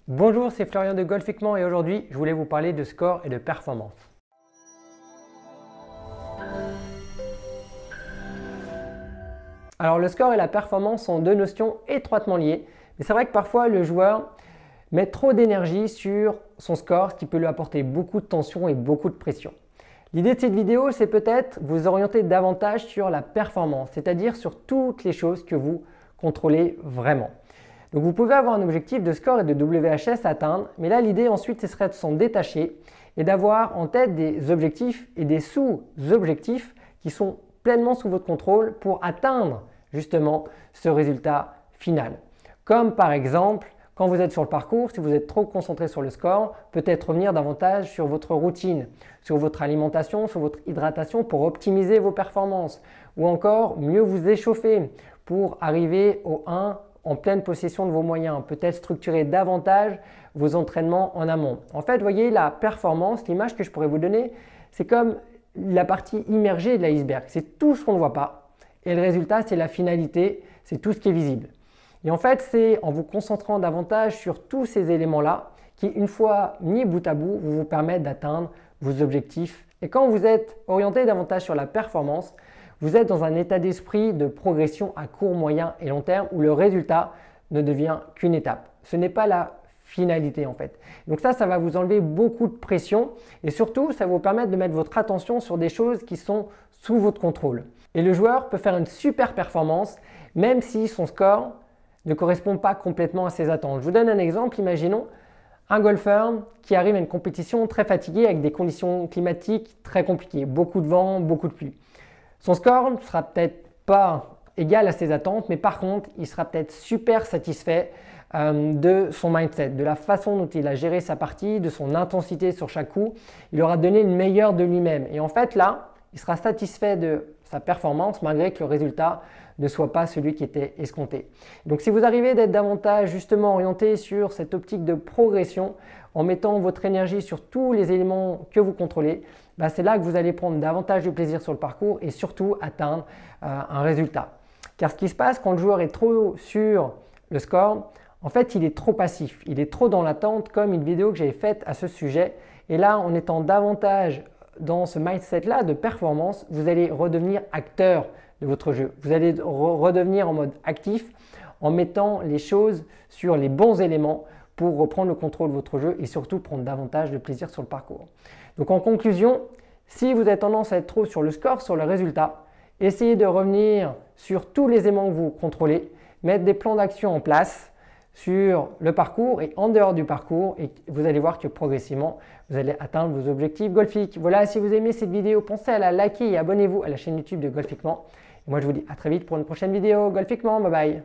Bonjour, c'est Florian de Golfiquement et aujourd'hui, je voulais vous parler de score et de performance. Alors le score et la performance sont deux notions étroitement liées, mais c'est vrai que parfois le joueur met trop d'énergie sur son score, ce qui peut lui apporter beaucoup de tension et beaucoup de pression. L'idée de cette vidéo, c'est peut-être vous orienter davantage sur la performance, c'est-à-dire sur toutes les choses que vous contrôlez vraiment. Donc vous pouvez avoir un objectif de score et de WHS à atteindre, mais là l'idée ensuite ce serait de s'en détacher et d'avoir en tête des objectifs et des sous-objectifs qui sont pleinement sous votre contrôle pour atteindre justement ce résultat final. Comme par exemple, quand vous êtes sur le parcours, si vous êtes trop concentré sur le score, peut-être revenir davantage sur votre routine, sur votre alimentation, sur votre hydratation pour optimiser vos performances ou encore mieux vous échauffer pour arriver au 1 en pleine possession de vos moyens, peut-être structurer davantage vos entraînements en amont. En fait, vous voyez, la performance, l'image que je pourrais vous donner, c'est comme la partie immergée de l'iceberg. C'est tout ce qu'on ne voit pas et le résultat, c'est la finalité, c'est tout ce qui est visible. Et en fait, c'est en vous concentrant davantage sur tous ces éléments-là qui, une fois mis bout à bout, vous permettent d'atteindre vos objectifs. Et quand vous êtes orienté davantage sur la performance, vous êtes dans un état d'esprit de progression à court, moyen et long terme où le résultat ne devient qu'une étape. Ce n'est pas la finalité en fait. Donc ça va vous enlever beaucoup de pression et surtout, ça va vous permettre de mettre votre attention sur des choses qui sont sous votre contrôle. Et le joueur peut faire une super performance même si son score ne correspond pas complètement à ses attentes. Je vous donne un exemple, imaginons un golfeur qui arrive à une compétition très fatigué avec des conditions climatiques très compliquées, beaucoup de vent, beaucoup de pluie. Son score ne sera peut-être pas égal à ses attentes, mais par contre, il sera peut-être super satisfait de son mindset, de la façon dont il a géré sa partie, de son intensité sur chaque coup. Il aura donné le meilleur de lui-même. Et en fait, là, il sera satisfait de sa performance malgré que le résultat ne soit pas celui qui était escompté. Donc si vous arrivez d'être davantage justement orienté sur cette optique de progression en mettant votre énergie sur tous les éléments que vous contrôlez, c'est là que vous allez prendre davantage de plaisir sur le parcours et surtout atteindre un résultat. Car ce qui se passe quand le joueur est trop sur le score, en fait il est trop passif, il est trop dans l'attente comme une vidéo que j'avais faite à ce sujet. Et là en étant davantage dans ce mindset-là de performance, vous allez redevenir acteur de votre jeu. Vous allez redevenir en mode actif en mettant les choses sur les bons éléments pour reprendre le contrôle de votre jeu et surtout prendre davantage de plaisir sur le parcours. Donc en conclusion, si vous avez tendance à être trop sur le score, sur le résultat, essayez de revenir sur tous les éléments que vous contrôlez, mettre des plans d'action en place sur le parcours et en dehors du parcours et vous allez voir que progressivement, vous allez atteindre vos objectifs golfiques. Voilà, si vous aimez cette vidéo, pensez à la liker et abonnez-vous à la chaîne YouTube de Golfiquement. Et moi, je vous dis à très vite pour une prochaine vidéo. Golfiquement, bye bye.